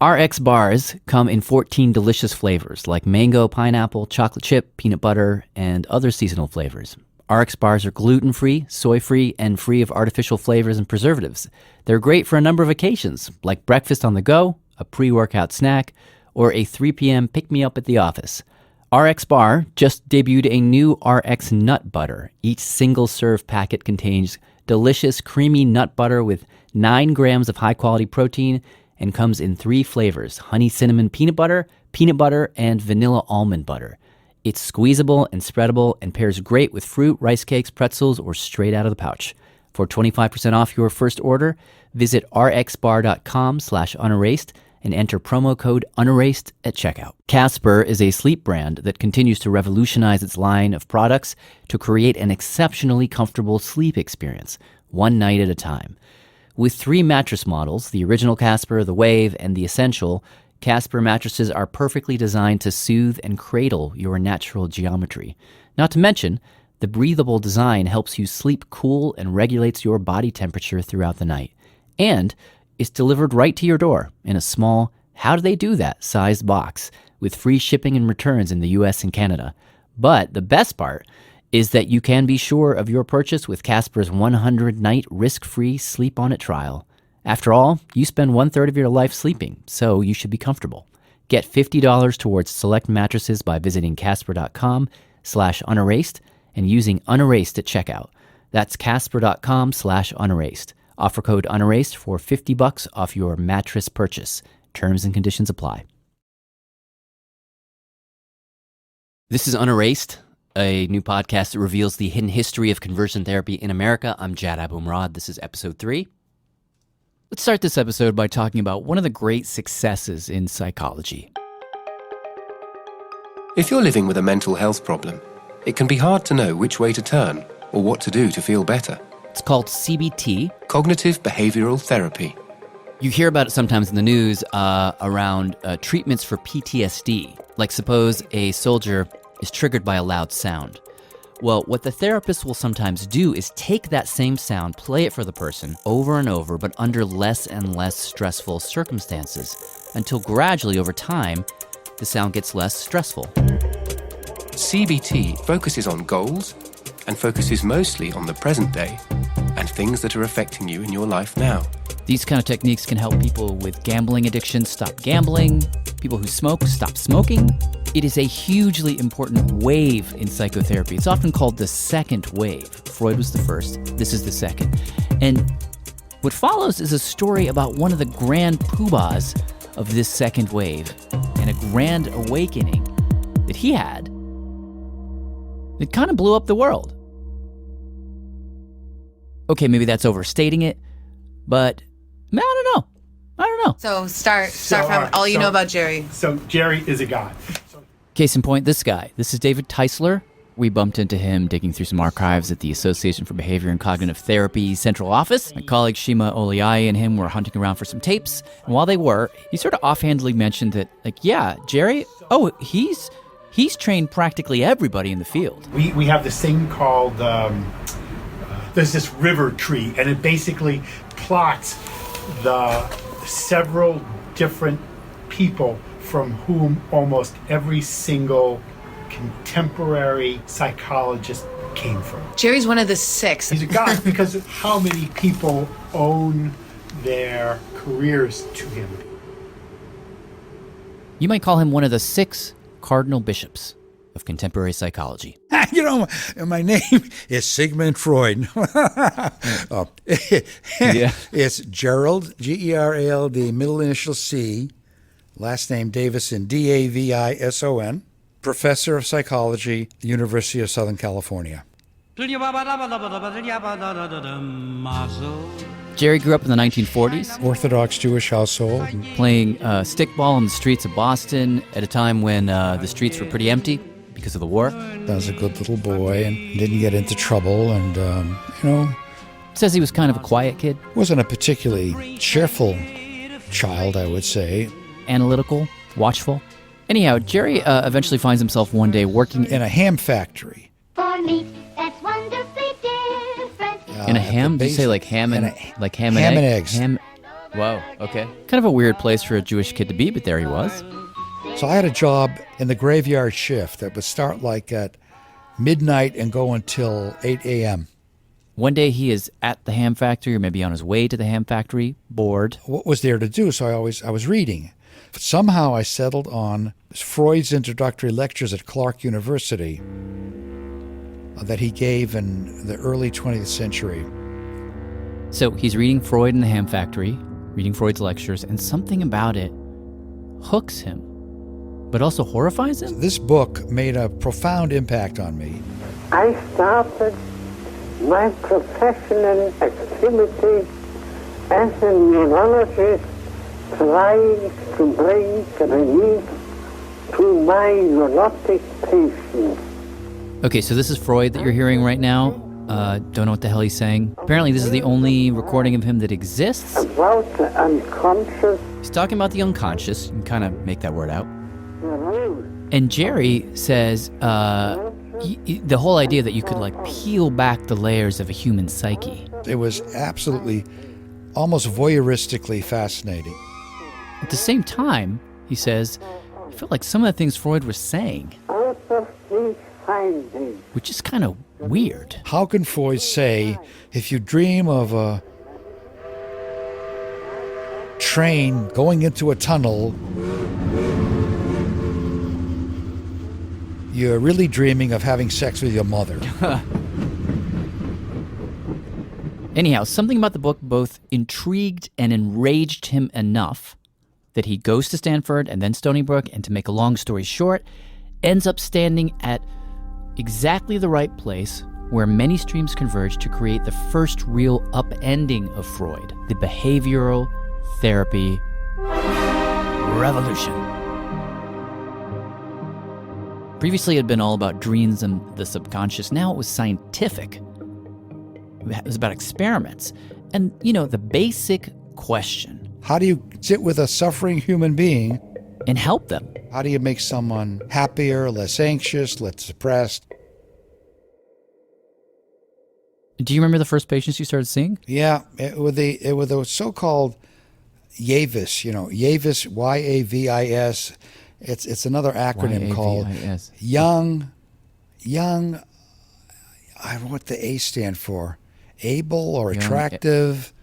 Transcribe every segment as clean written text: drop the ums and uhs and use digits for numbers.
RX bars come in 14 delicious flavors like mango, pineapple, chocolate chip, peanut butter, and other seasonal flavors. RX bars are gluten-free, soy-free, and free of artificial flavors and preservatives. They're great for a number of occasions, like breakfast on the go, a pre-workout snack, or a 3 p.m. pick-me-up at the office. RX Bar just debuted a new RX Nut Butter. Each single-serve packet contains delicious, creamy nut butter with 9 grams of high-quality protein and comes in 3 flavors: honey cinnamon peanut butter, and vanilla almond butter. It's squeezable and spreadable and pairs great with fruit, rice cakes, pretzels, or straight out of the pouch. For 25% off your first order, visit rxbar.com/unerased and enter promo code unerased at checkout. Casper is a sleep brand that continues to revolutionize its line of products to create an exceptionally comfortable sleep experience, one night at a time. With 3 mattress models, the original Casper, the Wave, and the Essential, Casper mattresses are perfectly designed to soothe and cradle your natural geometry. Not to mention, the breathable design helps you sleep cool and regulates your body temperature throughout the night. And it's delivered right to your door in a small, how-do-they-do-that sized box with free shipping and returns in the US and Canada. But the best part is that you can be sure of your purchase with Casper's 100-night risk-free sleep-on-it trial. After all, you spend 1/3 of your life sleeping, so you should be comfortable. Get $50 towards select mattresses by visiting casper.com/unerased and using unerased at checkout. That's casper.com/unerased. Offer code unerased for $50 off your mattress purchase. Terms and conditions apply. This is Unerased, a new podcast that reveals the hidden history of conversion therapy in America. I'm Jad Abumrad. This is episode 3. Let's start this episode by talking about one of the great successes in psychology. If you're living with a mental health problem, it can be hard to know which way to turn or what to do to feel better. It's called CBT. Cognitive behavioral therapy. You hear about it sometimes in the news around treatments for PTSD. Like suppose a soldier is triggered by a loud sound. Well, what the therapist will sometimes do is take that same sound, play it for the person over and over, but under less and less stressful circumstances, until gradually over time, the sound gets less stressful. CBT focuses on goals and focuses mostly on the present day and things that are affecting you in your life now. These kind of techniques can help people with gambling addiction stop gambling, people who smoke stop smoking. It is a hugely important wave in psychotherapy. It's often called the second wave. Freud was the first. This is the second. And what follows is a story about one of the grand poobahs of this second wave and a grand awakening that he had that kind of blew up the world. Okay, maybe that's overstating it, but I don't know. So start from all you know about Jerry. So Jerry is a god. Case in point, this guy. This is David Teisler. We bumped into him digging through some archives at the Association for Behavior and Cognitive Therapy Central Office. My colleague Shima Oliai and him were hunting around for some tapes. And while they were, he sort of offhandedly mentioned that, Jerry, he's trained practically everybody in the field. We have this thing called, there's this river tree, and it basically plots the several different people from whom almost every single contemporary psychologist came from. Jerry's one of the 6. He's a god because of how many people own their careers to him. You might call him one of the 6 cardinal bishops of contemporary psychology. My name is Sigmund Freud. Yeah. It's Gerald, Gerald, middle initial C, last name Davison, Davison, professor of psychology, University of Southern California. Jerry grew up in the 1940s, Orthodox Jewish household. playing stickball in the streets of Boston at a time when the streets were pretty empty because of the war. I was a good little boy and didn't get into trouble and, Says he was kind of a quiet kid, wasn't a particularly cheerful child, I would say. analytical, watchful. Anyhow, Jerry eventually finds himself one day working In a ham factory. For me, that's wonderfully different. in a ham. Did you say like ham and and like ham ham and and egg? eggs. Ham. Whoa, okay. Kind of a weird place for a Jewish kid to be, but there he was. So I had a job in the graveyard shift that would start like at midnight and go until 8 a.m. One day he is at the ham factory, or maybe on his way to the ham factory, bored. What was there to do? So I was reading. Somehow I settled on Freud's introductory lectures at Clark University that he gave in the early 20th century. So he's reading Freud in the ham factory, reading Freud's lectures, and something about it hooks him, but also horrifies him. This book made a profound impact on me. I started my professional activity as a neurologist, trying to bring relief to my neurotic patients. Okay, so this is Freud that you're hearing right now. Don't know what the hell he's saying. Apparently this is the only recording of him that exists. About the unconscious. He's talking about the unconscious. You can kind of make that word out. Neurose. And Jerry says the whole idea that you could like peel back the layers of a human psyche. It was absolutely, almost voyeuristically fascinating. At the same time, he says, I felt like some of the things Freud was saying, Out of these findings, which is kind of weird. How can Freud say, if you dream of a train going into a tunnel, you're really dreaming of having sex with your mother? Anyhow, something about the book both intrigued and enraged him enough that he goes to Stanford and then Stony Brook, and to make a long story short, ends up standing at exactly the right place where many streams converge to create the first real upending of Freud, the behavioral therapy revolution. Previously, it had been all about dreams and the subconscious. Now it was scientific. It was about experiments. And, the basic question. How do you sit with a suffering human being and help them? How do you make someone happier, less anxious, less depressed? Do you remember the first patients you started seeing? Yeah, it was the so-called Yavis, Yavis, Y-A-V-I-S. It's another acronym called Young, I don't know what the A stand for, able or attractive.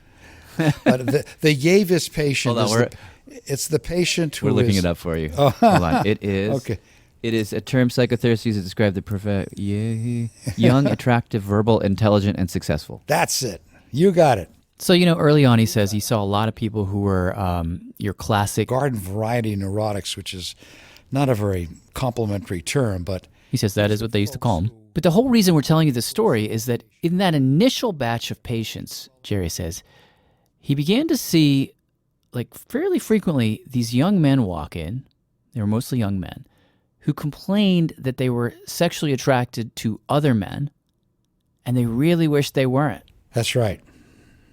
But the Yavis patient it's the patient who We're looking it up for you. Hold on. It is. Okay. It is a term psychotherapists use to describe the young, attractive, verbal, intelligent, and successful. That's it. You got it. So, early on he says he saw a lot of people who were your classic garden variety neurotics, which is not a very complimentary term, but he says that is what they used to call them. But the whole reason we're telling you this story is that in that initial batch of patients, Jerry says, he began to see, fairly frequently, these young men walk in. They were mostly young men who complained that they were sexually attracted to other men, and they really wished they weren't. That's right.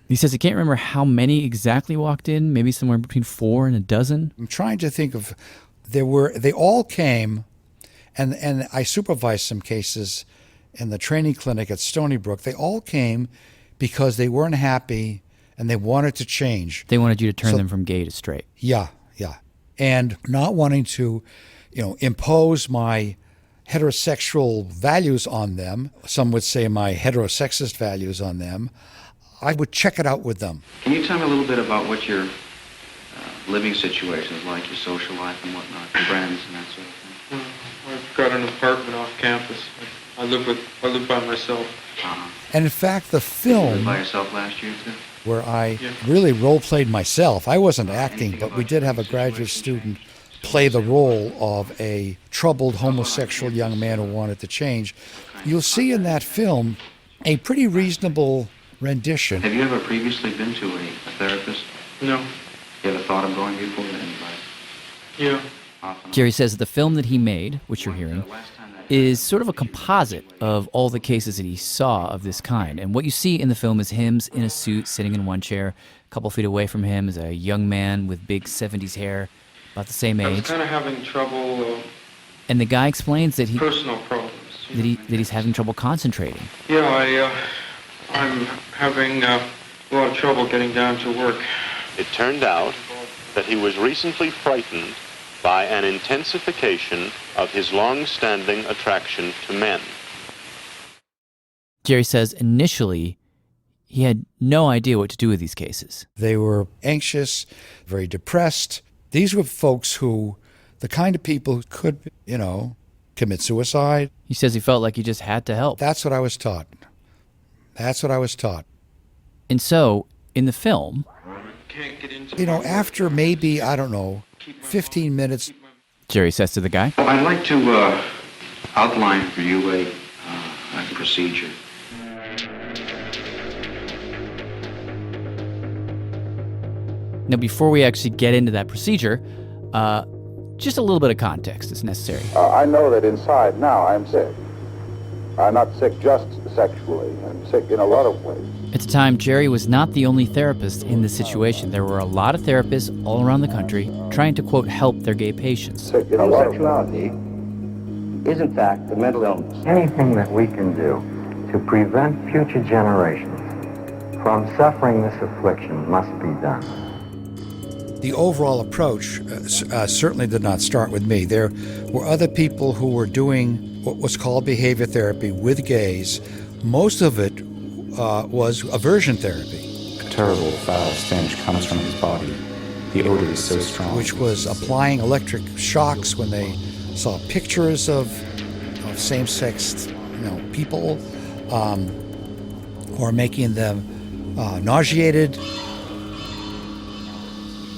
He says he can't remember how many exactly walked in, maybe somewhere between 4 and a dozen. I'm trying to think of, they all came, and I supervised some cases in the training clinic at Stony Brook. They all came because they weren't happy and they wanted to change. They wanted you to turn them from gay to straight. Yeah. And not wanting to, impose my heterosexual values on them. Some would say my heterosexist values on them. I would check it out with them. Can you tell me a little bit about what your living situation is like, your social life and whatnot, your friends and that sort of thing? I've got an apartment off campus. I live by myself. And in fact, the film... You lived by yourself last year, too? Where I really role-played myself. I wasn't acting, but we did have a graduate student play the role of a troubled homosexual young man who wanted to change. You'll see in that film a pretty reasonable rendition. Have you ever previously been to a therapist? No. You ever thought of going before anybody? Yeah. Jerry says the film that he made, which you're hearing, is sort of a composite of all the cases that he saw of this kind. And what you see in the film is him in a suit sitting in one chair. A couple feet away from him is a young man with big 70s hair, about the same I age. was kind of having trouble. And the guy explains that Personal problems. that he's having trouble concentrating. Yeah, I'm having a lot of trouble getting down to work. It turned out that he was recently frightened by an intensification of his long-standing attraction to men. Jerry says initially he had no idea what to do with these cases. They were anxious, very depressed. These were folks who, the kind of people who could, commit suicide. He says he felt like he just had to help. That's what I was taught. And so, in the film, after maybe, 15 minutes, Jerry says to the guy, I'd like to outline for you a procedure. Now, before we actually get into that procedure, just a little bit of context is necessary. I know that inside now I'm sick. I'm not sick just sexually. I'm sick in a lot of ways. At the time, Jerry was not the only therapist in this situation. There were a lot of therapists all around the country trying to, quote, help their gay patients. Homosexuality is, in fact, a mental illness. Anything that we can do to prevent future generations from suffering this affliction must be done. The overall approach certainly did not start with me. There were other people who were doing what was called behavior therapy with gays. Most of it was aversion therapy. A terrible foul stench comes from his body. The odor is so strong. Which was applying electric shocks when they saw pictures of same-sex people, or making them nauseated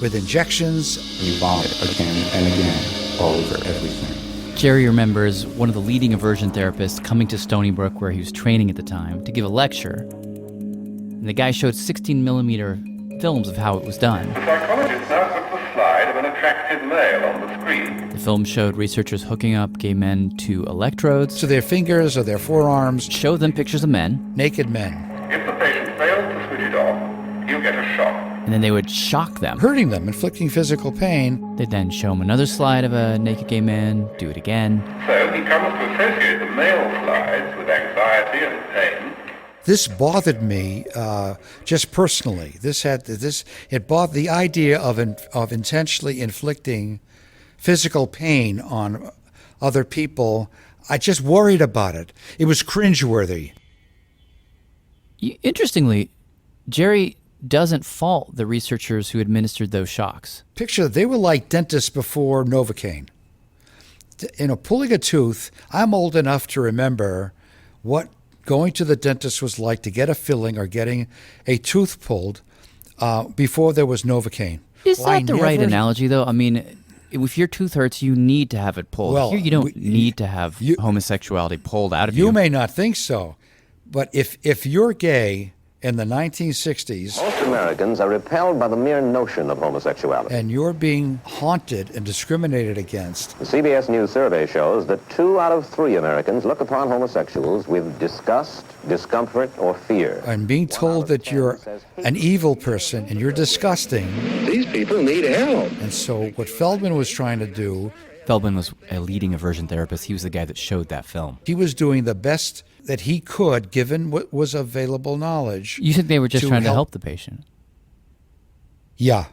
with injections. You vomit again and again all over everything. Jerry remembers one of the leading aversion therapists coming to Stony Brook, where he was training at the time, to give a lecture. And the guy showed 16-millimeter films of how it was done. The psychologist now puts the slide of an attractive male on the screen. The film showed researchers hooking up gay men to electrodes. To their fingers or their forearms. Showed them pictures of men. Naked men. If the patient fails to switch it off, he'll get a shock. And then they would shock them. Hurting them, inflicting physical pain. They'd then show him another slide of a naked gay man, do it again. So he comes to associate the male slides with anxiety and pain. This bothered me just personally. It bothered the idea of intentionally inflicting physical pain on other people. I just worried about it. It was cringeworthy. Interestingly, Jerry doesn't fault the researchers who administered those shocks. Picture, they were like dentists before Novocaine. Pulling a tooth, I'm old enough to remember what going to the dentist was like to get a filling or getting a tooth pulled before there was Novocaine. Is that the right analogy, though? I mean, if your tooth hurts, you need to have it pulled. Well, here you don't need to have homosexuality pulled out of you. You may not think so, but if you're gay in the 1960s... Most Americans are repelled by the mere notion of homosexuality. And you're being haunted and discriminated against. The CBS News survey shows that 2 out of 3 Americans look upon homosexuals with disgust, discomfort, or fear. And being told that you're an evil person and you're disgusting. These people need help. And so what Feldman was trying to do... Feldman was a leading aversion therapist. He was the guy that showed that film. He was doing the best that he could, given what was available knowledge. You think they were just trying to help the patient? Yeah.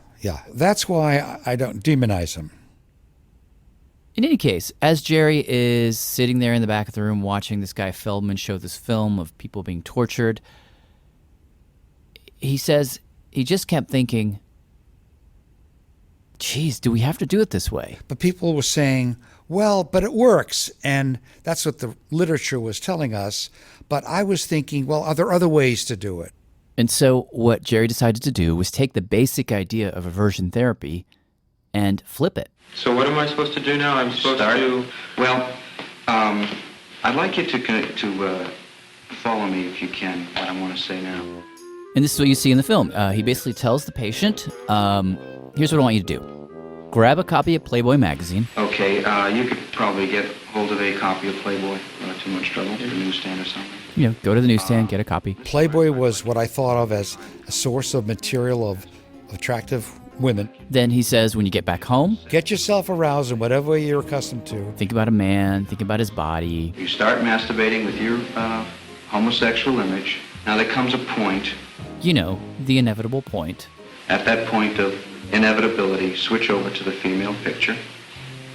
That's why I don't demonize him. In any case, as Jerry is sitting there in the back of the room watching this guy Feldman show this film of people being tortured, he says he just kept thinking, geez, do we have to do it this way? But people were saying, well, but it works. And that's what the literature was telling us. But I was thinking, well, are there other ways to do it? And so what Jerry decided to do was take the basic idea of aversion therapy and flip it. So what am I supposed to do now? I'm supposed to... Well, I'd like you to follow me if you can, what I want to say now. And this is what you see in the film. He basically tells the patient, here's what I want you to do. Grab a copy of Playboy magazine. Okay, you could probably get hold of a copy of Playboy without too much trouble at the newsstand or something. Go to the newsstand, get a copy. Playboy was what I thought of as a source of material of attractive women. Then he says, when you get back home, get yourself aroused in whatever way you're accustomed to. Think about a man, think about his body. You start masturbating with your homosexual image. Now there comes a point. The inevitable point. at that point of inevitability, switch over to the female picture.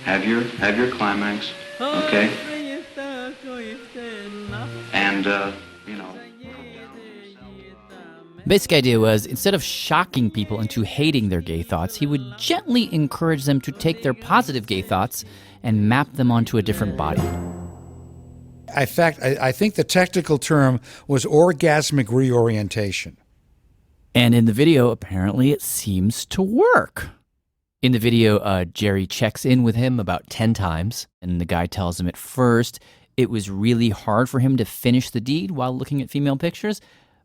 Have your climax, okay? And, Basic idea was, instead of shocking people into hating their gay thoughts, he would gently encourage them to take their positive gay thoughts and map them onto a different body. In fact, I think the technical term was orgasmic reorientation. And in the video, apparently it seems to work. In the video, Jerry checks in with him about 10 times, and the guy tells him at first it was really hard for him to finish the deed while looking at female pictures,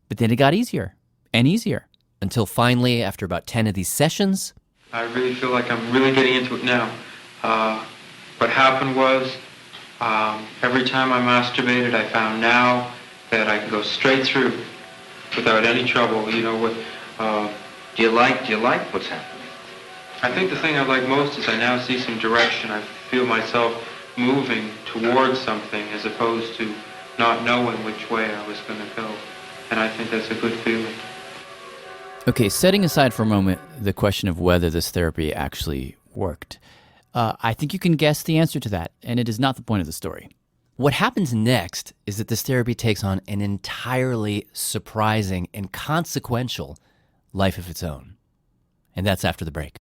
but then it got easier and easier, until finally, after about 10 of these sessions, I really feel like I'm really getting into it now. What happened was, every time I masturbated, I found now that I can go straight through without any trouble. You know what? do you like what's happening? I think the thing I like most is I now see some direction. I feel myself moving towards something as opposed to not knowing which way I was going to go. And I think that's a good feeling. Okay, setting aside for a moment the question of whether this therapy actually worked, I think you can guess the answer to that, and it is not the point of the story. What happens next is that this therapy takes on an entirely surprising and consequential life of its own. And that's after the break.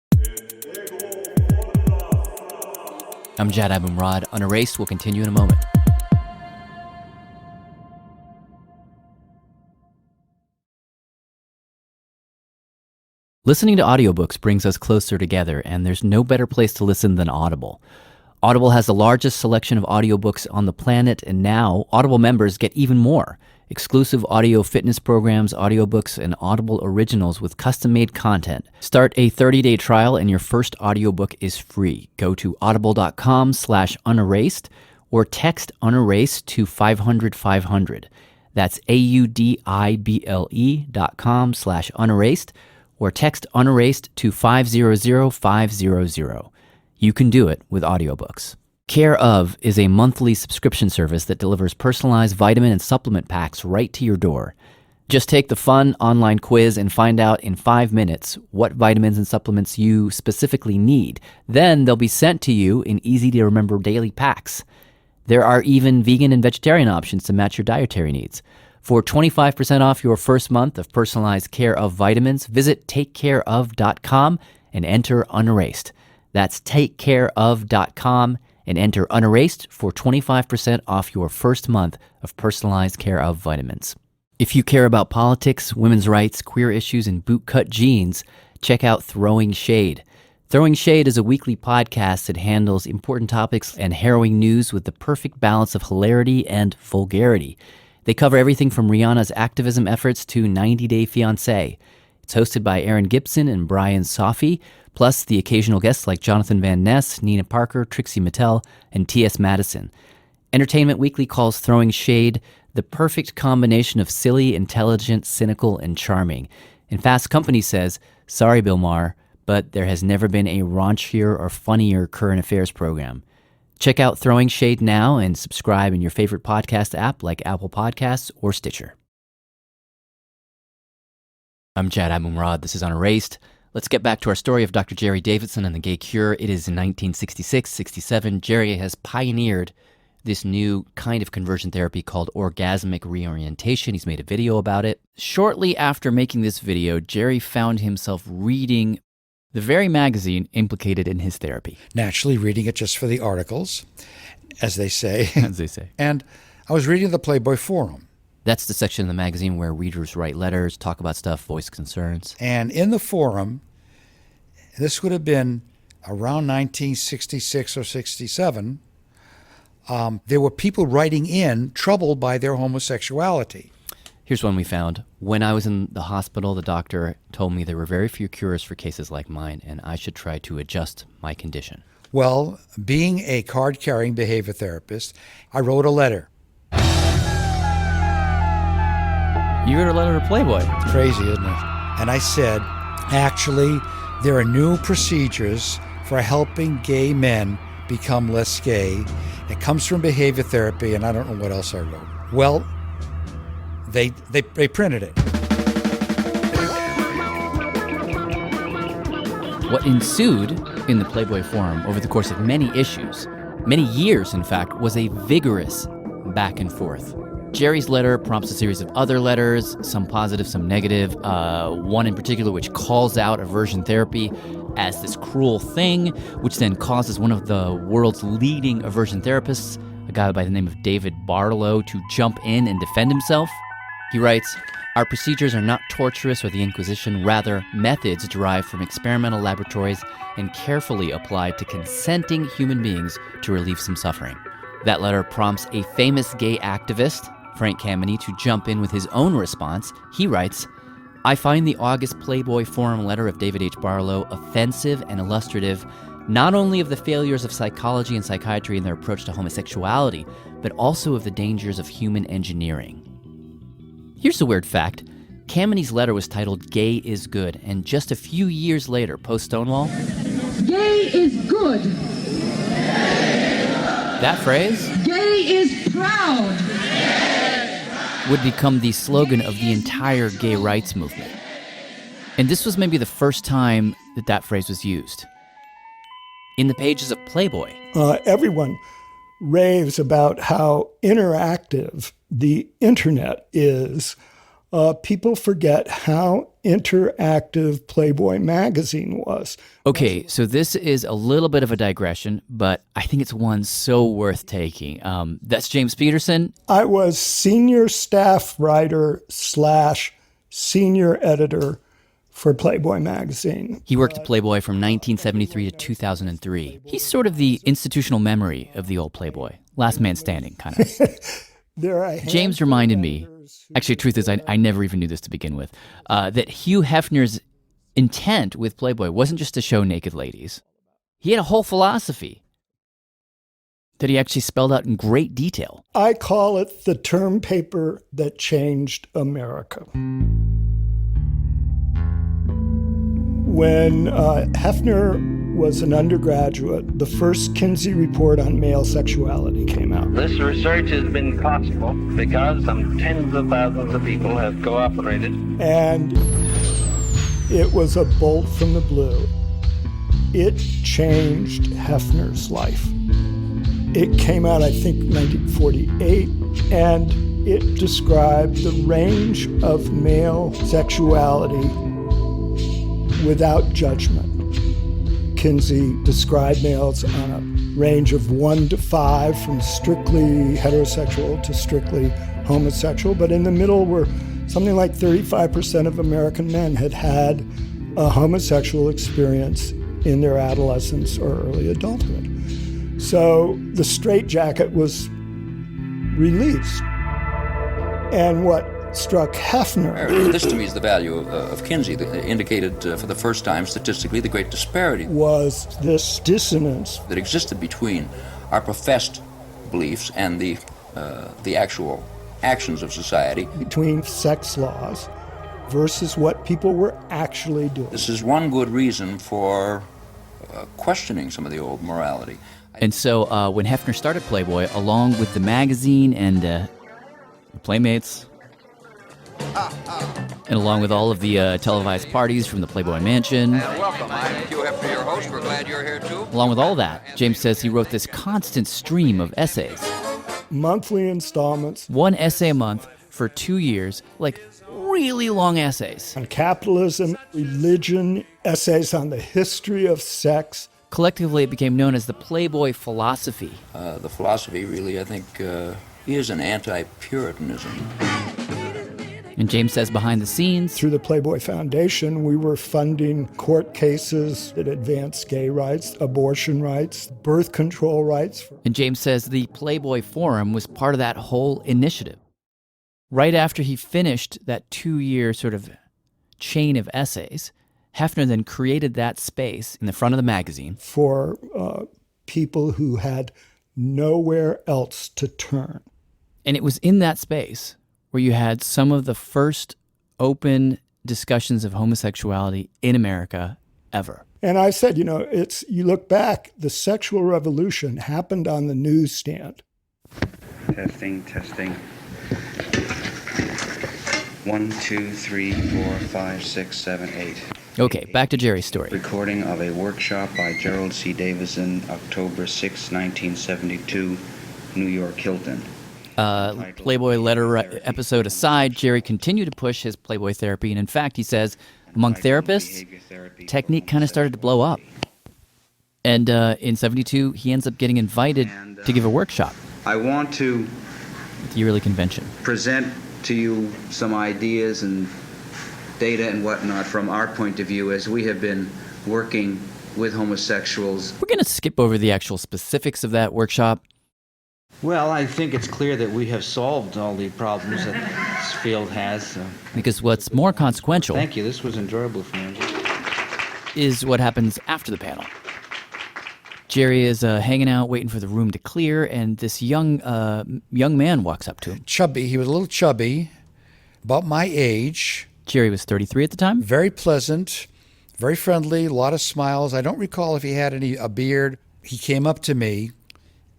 I'm Jad Abumrad. Unerased will continue in a moment. Listening to audiobooks brings us closer together, and there's no better place to listen than Audible. Audible has the largest selection of audiobooks on the planet, and now Audible members get even more. Exclusive audio fitness programs, audiobooks, and Audible originals with custom-made content. Start a 30-day trial and your first audiobook is free. Go to audible.com/unerased or text unerased to 500-500. That's audible.com/unerased or text unerased to 500-500. You can do it with audiobooks. Care Of is a monthly subscription service that delivers personalized vitamin and supplement packs right to your door. Just take the fun online quiz and find out in 5 minutes what vitamins and supplements you specifically need. Then they'll be sent to you in easy-to-remember daily packs. There are even vegan and vegetarian options to match your dietary needs. For 25% off your first month of personalized Care Of vitamins, visit takecareof.com and enter Unerased. That's takecareof.com and enter Unerased for 25% off your first month of personalized Care Of vitamins. If you care about politics, women's rights, queer issues, and bootcut jeans, check out Throwing Shade. Throwing Shade is a weekly podcast that handles important topics and harrowing news with the perfect balance of hilarity and vulgarity. They cover everything from Rihanna's activism efforts to 90 Day Fiancé. It's hosted by Aaron Gibson and Brian Safi, plus the occasional guests like Jonathan Van Ness, Nina Parker, Trixie Mattel, and T.S. Madison. Entertainment Weekly calls Throwing Shade the perfect combination of silly, intelligent, cynical, and charming. And Fast Company says, sorry, Bill Maher, but there has never been a raunchier or funnier current affairs program. Check out Throwing Shade now and subscribe in your favorite podcast app like Apple Podcasts or Stitcher. I'm Jad Abumrad. This is Unerased. Let's get back to our story of Dr. Jerry Davison and the gay cure. It is in 1966-67. Jerry has pioneered this new kind of conversion therapy called orgasmic reorientation. He's made a video about it. Shortly after making this video, Jerry found himself reading the very magazine implicated in his therapy. Naturally reading it just for the articles, as they say. As they say. And I was reading the Playboy Forum. That's the section of the magazine where readers write letters, talk about stuff, voice concerns. And in the forum, this would have been around 1966 or 67, there were people writing in troubled by their homosexuality. Here's one we found. When I was in the hospital, the doctor told me there were very few cures for cases like mine, and I should try to adjust my condition. Well, being a card-carrying behavior therapist, I wrote a letter. You wrote a letter to Playboy. It's crazy, isn't it? And I said, actually, there are new procedures for helping gay men become less gay. It comes from behavior therapy, and I don't know what else I wrote. Well, they printed it. What ensued in the Playboy Forum over the course of many issues, many years in fact, was a vigorous back and forth. Jerry's letter prompts a series of other letters, some positive, some negative, one in particular which calls out aversion therapy as this cruel thing, which then causes one of the world's leading aversion therapists, a guy by the name of David Barlow, to jump in and defend himself. He writes, "Our procedures are not torturous or the Inquisition, rather methods derived from experimental laboratories and carefully applied to consenting human beings to relieve some suffering." That letter prompts a famous gay activist, Frank Kameny, to jump in with his own response. He writes, "I find the August Playboy Forum letter of David H. Barlow offensive and illustrative not only of the failures of psychology and psychiatry in their approach to homosexuality, but also of the dangers of human engineering." Here's a weird fact. Kameny's letter was titled "Gay is Good," and just a few years later, post-Stonewall, "Gay is good." That phrase, "Gay is proud," would become the slogan of the entire gay rights movement. And this was maybe the first time that phrase was used. In the pages of Playboy, everyone raves about how interactive the internet is. People forget how interactive Playboy magazine was. Okay, so this is a little bit of a digression, but I think it's one so worth taking. That's James Peterson. I was senior staff writer / senior editor for Playboy magazine. He worked at Playboy from 1973 to 2003. He's sort of the institutional memory of the old Playboy. Last man standing, kind of. James reminded me, actually, truth is, I never even knew this to begin with, that Hugh Hefner's intent with Playboy wasn't just to show naked ladies. He had a whole philosophy that he actually spelled out in great detail. I call it the term paper that changed America. When Hefner was an undergraduate, the first Kinsey report on male sexuality came out. This research has been possible because some tens of thousands of people have cooperated. And it was a bolt from the blue. It changed Hefner's life. It came out, I think, 1948, and it described the range of male sexuality without judgment. Kinsey described males on a range of 1 to 5, from strictly heterosexual to strictly homosexual, but in the middle were something like 35% of American men had had a homosexual experience in their adolescence or early adulthood. So the straitjacket was released. And what struck Hefner... This, to me, is the value of Kinsey, that indicated for the first time statistically the great disparity. Was this dissonance that existed between our professed beliefs and the actual actions of society. Between sex laws versus what people were actually doing. This is one good reason for questioning some of the old morality. And so when Hefner started Playboy, along with the magazine and Playmates, and along with all of the televised parties from the Playboy Mansion. And welcome. I'm Hugh Hefner, your host. We're glad you're here, too. Along with all that, James says he wrote this constant stream of essays. Monthly installments. One essay a month for 2 years, like really long essays. On capitalism, religion, essays on the history of sex. Collectively, it became known as the Playboy philosophy. The philosophy really, I think, is an anti-Puritanism. And James says behind the scenes, through the Playboy Foundation, we were funding court cases that advanced gay rights, abortion rights, birth control rights. And James says the Playboy Forum was part of that whole initiative. Right after he finished that 2-year sort of chain of essays, Hefner then created that space in the front of the magazine for people who had nowhere else to turn. And it was in that space where you had some of the first open discussions of homosexuality in America ever. And I said, you look back, the sexual revolution happened on the newsstand. Testing. 1, 2, 3, 4, 5, 6, 7, 8. Okay, back to Jerry's story. Recording of a workshop by Gerald C. Davison, October 6, 1972, New York Hilton. Playboy letter episode aside, Jerry continued to push his Playboy therapy, and in fact, he says, among therapists, technique kind of started to blow up. And in 72, he ends up getting invited to give a workshop. I want to at the yearly convention. Present to you some ideas and data and whatnot from our point of view as we have been working with homosexuals. We're going to skip over the actual specifics of that workshop. Well, I think it's clear that we have solved all the problems that this field has. So. Because what's more consequential... Thank you. This was enjoyable for me. ...is what happens after the panel. Jerry is hanging out, waiting for the room to clear, and this young man walks up to him. Chubby. He was a little chubby, about my age. Jerry was 33 at the time. Very pleasant, very friendly, a lot of smiles. I don't recall if he had a beard. He came up to me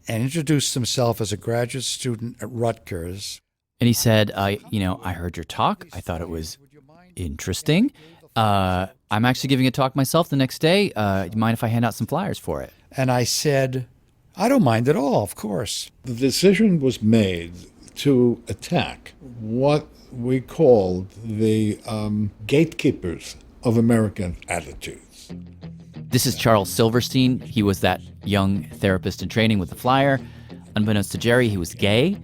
and introduced himself as a graduate student at Rutgers. And he said, I heard your talk. I thought it was interesting. I'm actually giving a talk myself the next day. Do you mind if I hand out some flyers for it? And I said, I don't mind at all, of course. The decision was made to attack what we called the gatekeepers of American attitudes. This is Charles Silverstein. He was that young therapist in training with the flyer. Unbeknownst to Jerry, he was gay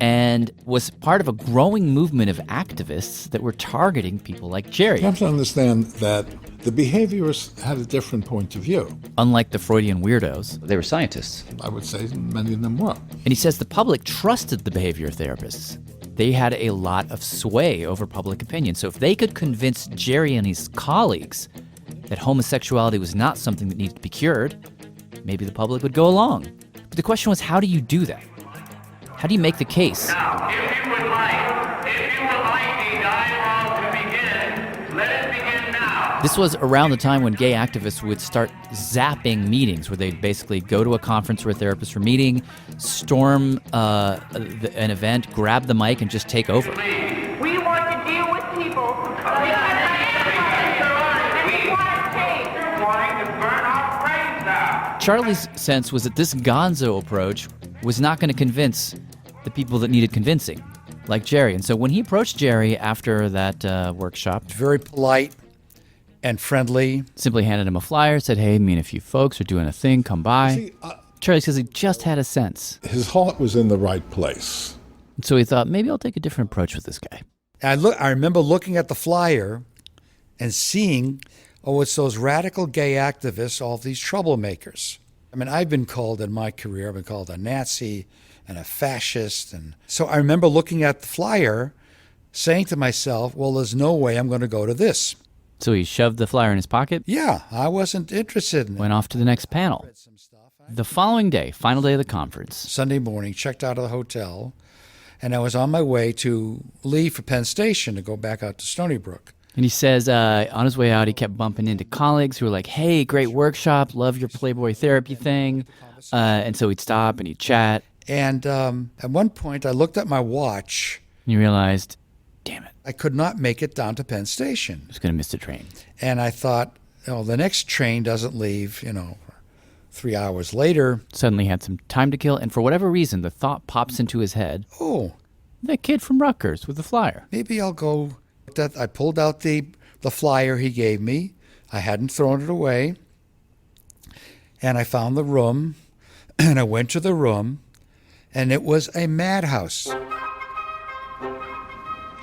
and was part of a growing movement of activists that were targeting people like Jerry. You have to understand that the behaviorists had a different point of view. Unlike the Freudian weirdos, they were scientists. I would say many of them were. And he says the public trusted the behavior therapists. They had a lot of sway over public opinion. So if they could convince Jerry and his colleagues that homosexuality was not something that needed to be cured, maybe the public would go along. But the question was, how do you do that? How do you make the case? Now, if you would like the dialogue to begin, let it begin now. This was around the time when gay activists would start zapping meetings, where they'd basically go to a conference where therapists were meeting, storm an event, grab the mic, and just take over. We want to deal with people. Charlie's sense was that this gonzo approach was not going to convince the people that needed convincing, like Jerry. And so when he approached Jerry after that workshop... Very polite and friendly. Simply handed him a flyer, said, hey, me and a few folks are doing a thing, come by. See, Charlie says he just had a sense. His heart was in the right place. And so he thought, maybe I'll take a different approach with this guy. I remember looking at the flyer and seeing, it's those radical gay activists, all these troublemakers. I mean, I've been called in my career, I've been called a Nazi and a fascist. And so I remember looking at the flyer, saying to myself, well, there's no way I'm going to go to this. So he shoved the flyer in his pocket? Yeah, I wasn't interested in it. Went off to the next panel. The following day, final day of the conference. Sunday morning, checked out of the hotel, and I was on my way to leave for Penn Station to go back out to Stony Brook. And he says on his way out, he kept bumping into colleagues who were like, hey, great workshop, love your Playboy therapy thing. And so he'd stop and he'd chat. And at one point, I looked at my watch. And you realized, damn it. I could not make it down to Penn Station. I was going to miss the train. And I thought, the next train doesn't leave, 3 hours later. Suddenly had some time to kill. And for whatever reason, the thought pops into his head. Oh. That kid from Rutgers with the flyer. Maybe I'll go. I pulled out the flyer he gave me. I hadn't thrown it away. And I found the room. And I went to the room. And it was a madhouse.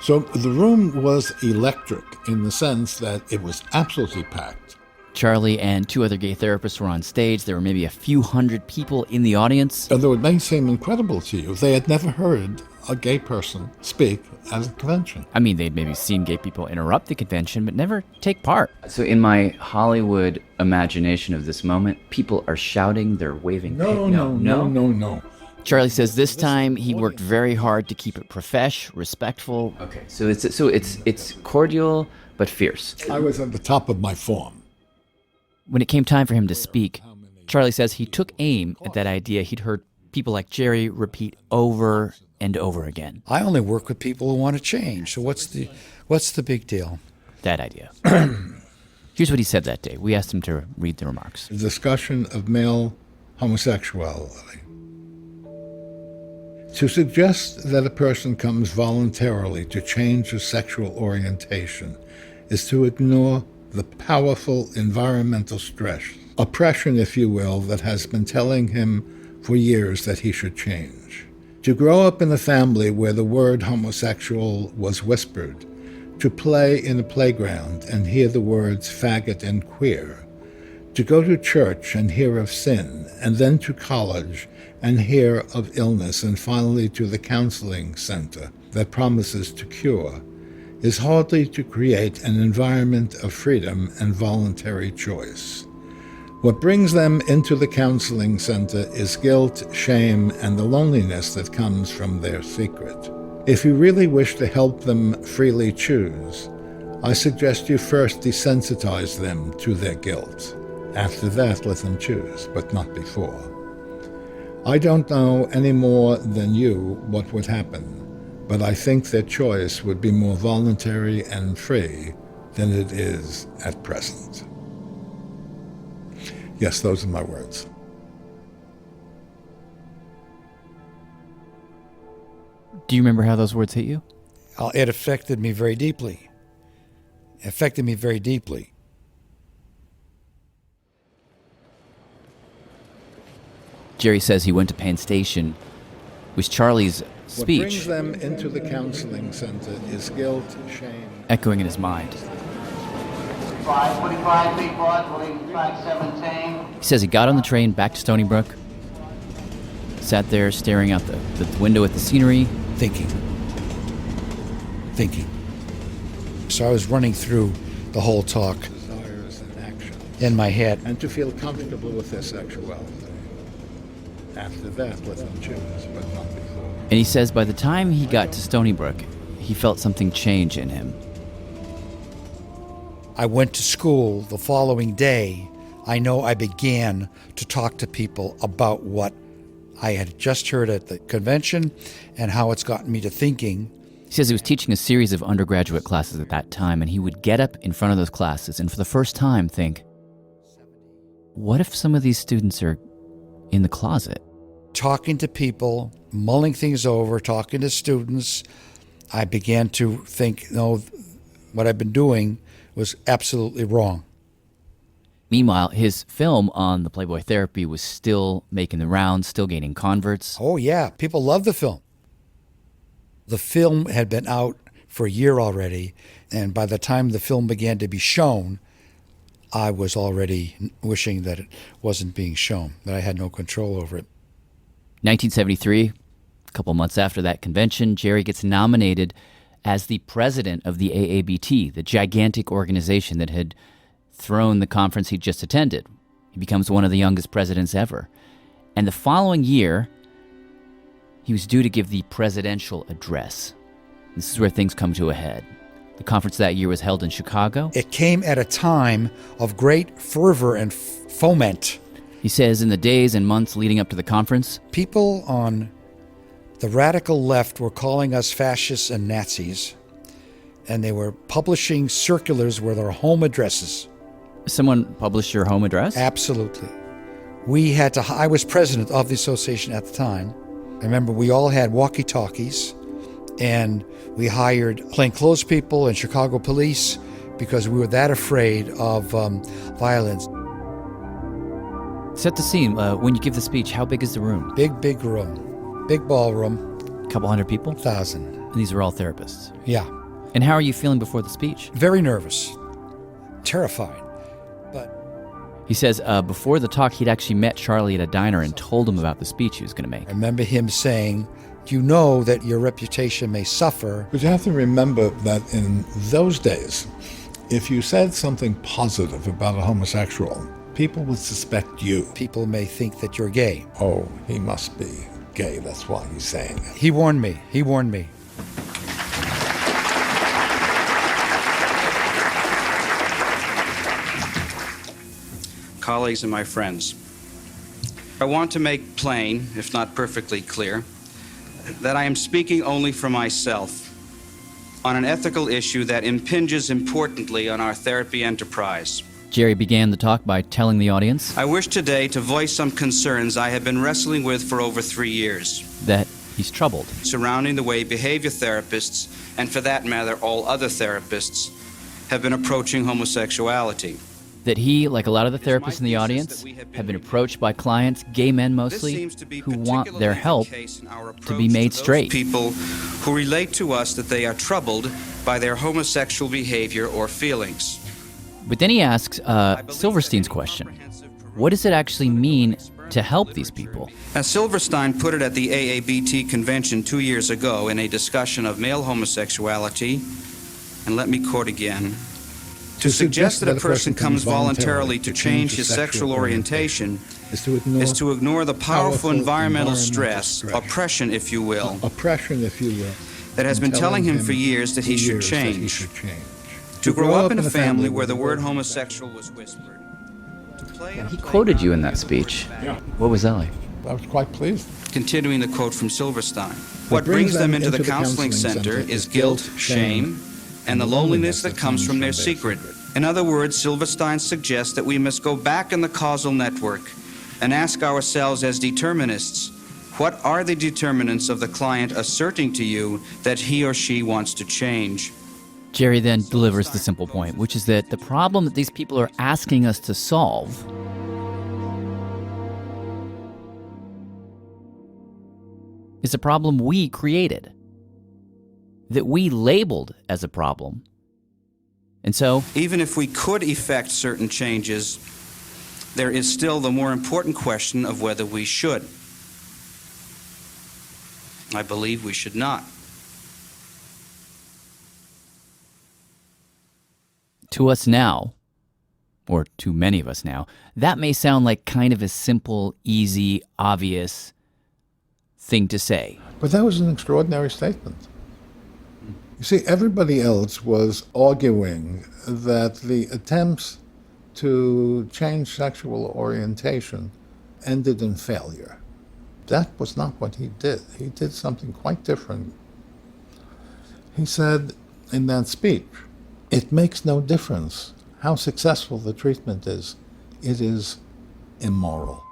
So the room was electric in the sense that it was absolutely packed. Charlie and two other gay therapists were on stage. There were maybe a few hundred people in the audience. Although it may seem incredible to you, they had never heard a gay person speak at a convention. I mean, they'd maybe seen gay people interrupt the convention, but never take part. So in my Hollywood imagination of this moment, people are shouting, they're waving. No. Charlie says this time he worked very hard to keep it respectful. Okay, so it's cordial but fierce. I was at the top of my form. When it came time for him to speak, Charlie says he took aim at that idea he'd heard people like Jerry repeat over and over again. I only work with people who want to change. So what's the big deal? That idea. Here's what he said that day. We asked him to read the remarks. The discussion of male homosexuality. To suggest that a person comes voluntarily to change his sexual orientation is to ignore the powerful environmental stress, oppression, if you will, that has been telling him for years that he should change. To grow up in a family where the word homosexual was whispered, to play in a playground and hear the words faggot and queer, to go to church and hear of sin, and then to college and hear of illness, and finally to the counseling center that promises to cure, is hardly to create an environment of freedom and voluntary choice. What brings them into the counseling center is guilt, shame, and the loneliness that comes from their secret. If you really wish to help them freely choose, I suggest you first desensitize them to their guilt. After that, let them choose, but not before. I don't know any more than you what would happen, but I think their choice would be more voluntary and free than it is at present. Yes, those are my words. Do you remember how those words hit you? It affected me very deeply. It affected me very deeply. Jerry says he went to Penn Station with Charlie's speech What brings them into the counseling center is guilt, shame, echoing in his mind. 545 feet forward, track 17. He says he got on the train back to Stony Brook, sat there staring out the window at the scenery, thinking. So I was running through the whole talk desires, and action, in my head. and to feel comfortable with their sexuality. After that, let them choose, but not before. And he says by the time he got to Stony Brook, he felt something change in him. I went to school the following day. I know I began to talk to people about what I had just heard at the convention and how it's gotten me to thinking. He says he was teaching a series of undergraduate classes at that time, and he would get up in front of those classes and for the first time think, what if some of these students are in the closet? Talking to people, mulling things over, talking to students, I began to think, no, what I've been doing was absolutely wrong. Meanwhile, his film on the Playboy therapy was still making the rounds, still gaining converts. Oh, yeah. People love the film. The film had been out for a year already, and by the time the film began to be shown, I was already wishing that it wasn't being shown, that I had no control over it. 1973, a couple months after that convention, Jerry gets nominated as the president of the AABT, the gigantic organization that had thrown the conference he'd just attended. He becomes one of the youngest presidents ever. And the following year, he was due to give the presidential address. This is where things come to a head. The conference that year was held in Chicago. It came at a time of great fervor and foment. He says in the days and months leading up to the conference, people on the radical left were calling us fascists and Nazis, and they were publishing circulars with our home addresses. Someone published your home address? Absolutely. I was president of the association at the time. I remember we all had walkie-talkies, and we hired plainclothes people and Chicago police because we were that afraid of violence. Set the scene. When you give the speech, how big is the room? Big room. Big ballroom. A couple hundred people? 1,000. And these are all therapists? Yeah. And how are you feeling before the speech? Very nervous. Terrified. He says before the talk, he'd actually met Charlie at a diner and told him about the speech he was going to make. I remember him saying, you know that your reputation may suffer. But you have to remember that in those days, if you said something positive about a homosexual, people would suspect you. People may think that you're gay. Oh, he must be gay. That's why he's saying it. He warned me. Colleagues and my friends, I want to make plain, if not perfectly clear, that I am speaking only for myself. on an ethical issue that impinges importantly on our therapy enterprise. Jerry began the talk by telling the audience I wish today to voice some concerns I have been wrestling with for over 3 years. That he's troubled. Surrounding the way behavior therapists, and for that matter all other therapists, have been approaching homosexuality. That he, like a lot of the therapists in the audience, have been approached by clients, gay men mostly, who want their help to be made straight. People who relate to us that they are troubled by their homosexual behavior or feelings. But then he asks Silverstein's question. What does it actually mean to help these people? As Silverstein put it at the AABT convention 2 years ago in a discussion of male homosexuality, and let me quote again, to suggest that a person comes voluntarily to change his sexual orientation is to ignore the powerful environmental stress, oppression, if you will, that has been telling him for years that he should change. To grow up in a family where the word homosexual was whispered. He quoted you in that speech. Yeah. What was that like? I was quite pleased. Continuing the quote from Silverstein. What brings them into the counseling center is guilt, shame, and the loneliness that comes from their secret. In other words, Silverstein suggests that we must go back in the causal network and ask ourselves as determinists, what are the determinants of the client asserting to you that he or she wants to change? Jerry then delivers the simple point, which is that the problem that these people are asking us to solve is a problem we created, that we labeled as a problem. And so, even if we could effect certain changes, there is still the more important question of whether we should. I believe we should not. To us now, or to many of us now, that may sound like kind of a simple, easy, obvious thing to say. But that was an extraordinary statement. You see, everybody else was arguing that the attempts to change sexual orientation ended in failure. That was not what he did. He did something quite different. He said in that speech, it makes no difference how successful the treatment is. It is immoral.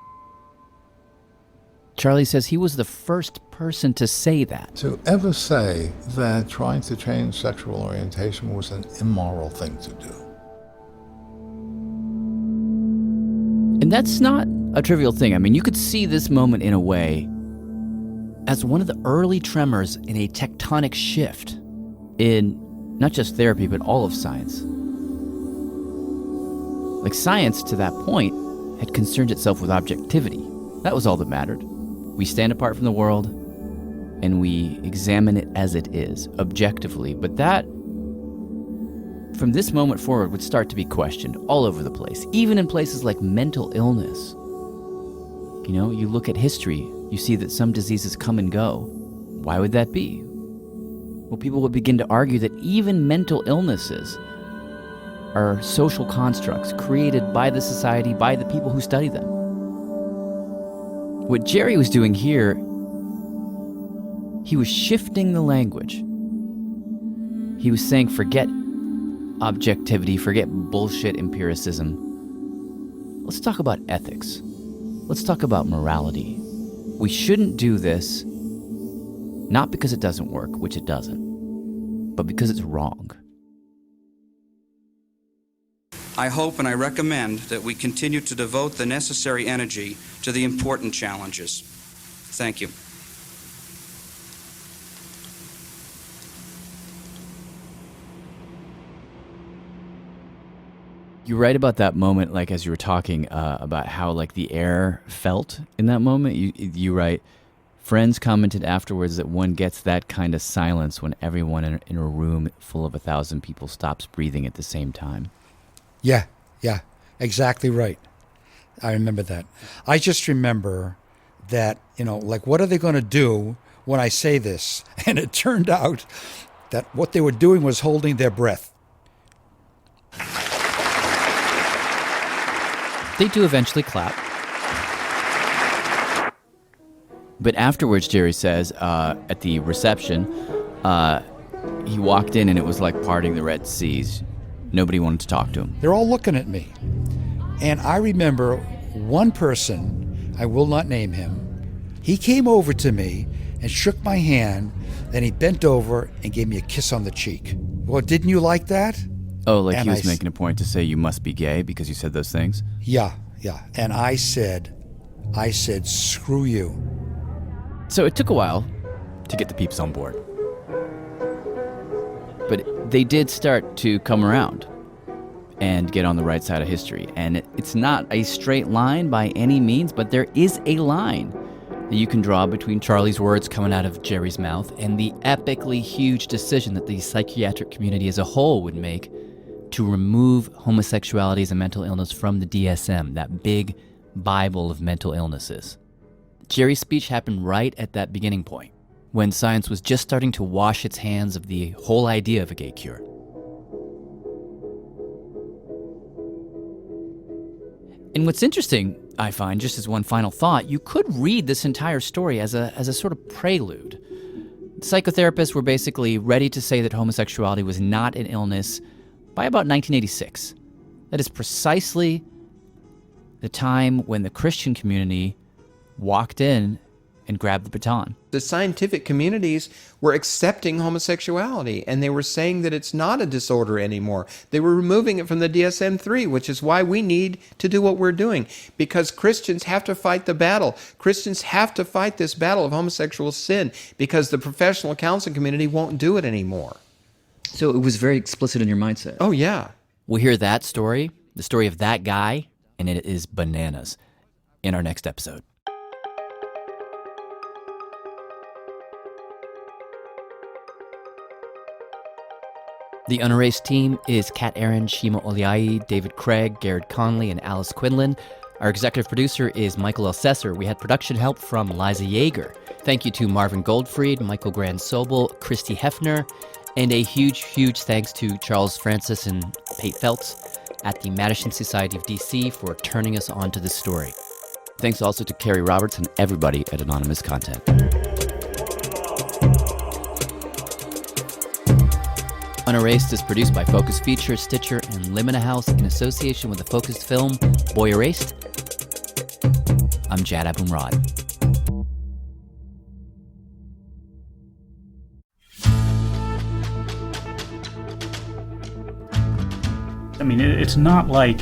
Charlie says he was the first person to say that. To ever say that trying to change sexual orientation was an immoral thing to do. And that's not a trivial thing. I mean, you could see this moment in a way as one of the early tremors in a tectonic shift in not just therapy, but all of science. Like science, to that point, had concerned itself with objectivity. That was all that mattered. We stand apart from the world, and we examine it as it is, objectively. But that, from this moment forward, would start to be questioned all over the place, even in places like mental illness. You know, you look at history, you see that some diseases come and go. Why would that be? Well, people would begin to argue that even mental illnesses are social constructs created by the society, by the people who study them. What Jerry was doing here, he was shifting the language. He was saying, forget objectivity, forget bullshit empiricism. Let's talk about ethics. Let's talk about morality. We shouldn't do this, not because it doesn't work, which it doesn't, but because it's wrong. I hope and I recommend that we continue to devote the necessary energy to the important challenges. Thank you. You write about that moment, like as you were talking about how like the air felt in that moment. You write, friends commented afterwards that one gets that kind of silence when everyone in a room full of 1,000 people stops breathing at the same time. Yeah, exactly right. I remember that. I just remember that, like, what are they going to do when I say this? And it turned out that what they were doing was holding their breath. They do eventually clap. But afterwards, Jerry says, at the reception, He walked in and it was like parting the Red Seas. Nobody wanted to talk to him. They're all looking at me. And I remember one person, I will not name him, he came over to me and shook my hand, then he bent over and gave me a kiss on the cheek. Well, didn't you like that? Oh, like and he was making a point to say you must be gay because you said those things? Yeah. And I said, screw you. So it took a while to get the peeps on board. But they did start to come around and get on the right side of history. And it's not a straight line by any means, but there is a line that you can draw between Charlie's words coming out of Jerry's mouth and the epically huge decision that the psychiatric community as a whole would make to remove homosexuality as a mental illness from the DSM, that big Bible of mental illnesses. Jerry's speech happened right at that beginning point, when science was just starting to wash its hands of the whole idea of a gay cure. And what's interesting, I find, just as one final thought, you could read this entire story as a sort of prelude. Psychotherapists were basically ready to say that homosexuality was not an illness by about 1986. That is precisely the time when the Christian community walked in and grabbed the baton. The scientific communities were accepting homosexuality, and they were saying that it's not a disorder anymore. They were removing it from the DSM-3, which is why we need to do what we're doing, because Christians have to fight the battle. Christians have to fight this battle of homosexual sin, because the professional counseling community won't do it anymore. So it was very explicit in your mindset. Oh, yeah. We'll hear that story, the story of that guy, and it is bananas, in our next episode. The Unerased team is Kat Aaron, Shima Oliai, David Craig, Garrett Conley, and Alice Quinlan. Our executive producer is Michael Elsesser. We had production help from Liza Yeager. Thank you to Marvin Goldfried, Michael Grand-Sobel, Christy Hefner, and a huge, huge thanks to Charles Francis and Pate Feltz at the Madison Society of DC for turning us on to this story. Thanks also to Carrie Roberts and everybody at Anonymous Content. Unerased is produced by Focus Feature, Stitcher, and Limina House in association with the Focused film Boy Erased. I'm Jad Abumrad. I mean, it's not like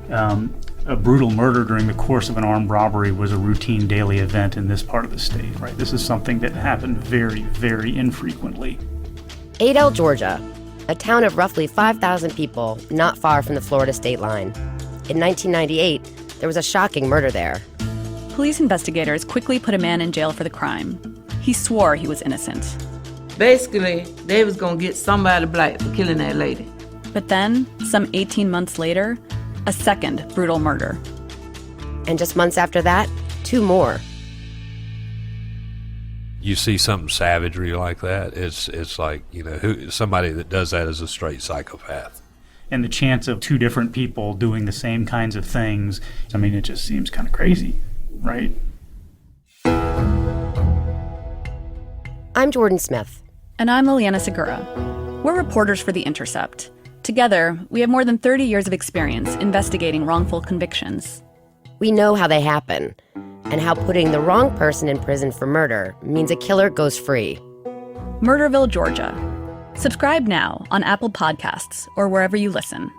a brutal murder during the course of an armed robbery was a routine daily event in this part of the state, right? This is something that happened very, very infrequently. Adel, Georgia, a town of roughly 5,000 people not far from the Florida state line. In 1998, there was a shocking murder there. Police investigators quickly put a man in jail for the crime. He swore he was innocent. Basically, they was gonna get somebody black for killing that lady. But then, some 18 months later, a second brutal murder. And just months after that, 2 more. You see something savagery like that, it's like, somebody that does that is a straight psychopath. And the chance of 2 different people doing the same kinds of things, I mean, it just seems kind of crazy, right? I'm Jordan Smith. And I'm Liliana Segura. We're reporters for The Intercept. Together, we have more than 30 years of experience investigating wrongful convictions. We know how they happen, and how putting the wrong person in prison for murder means a killer goes free. Murderville, Georgia. Subscribe now on Apple Podcasts or wherever you listen.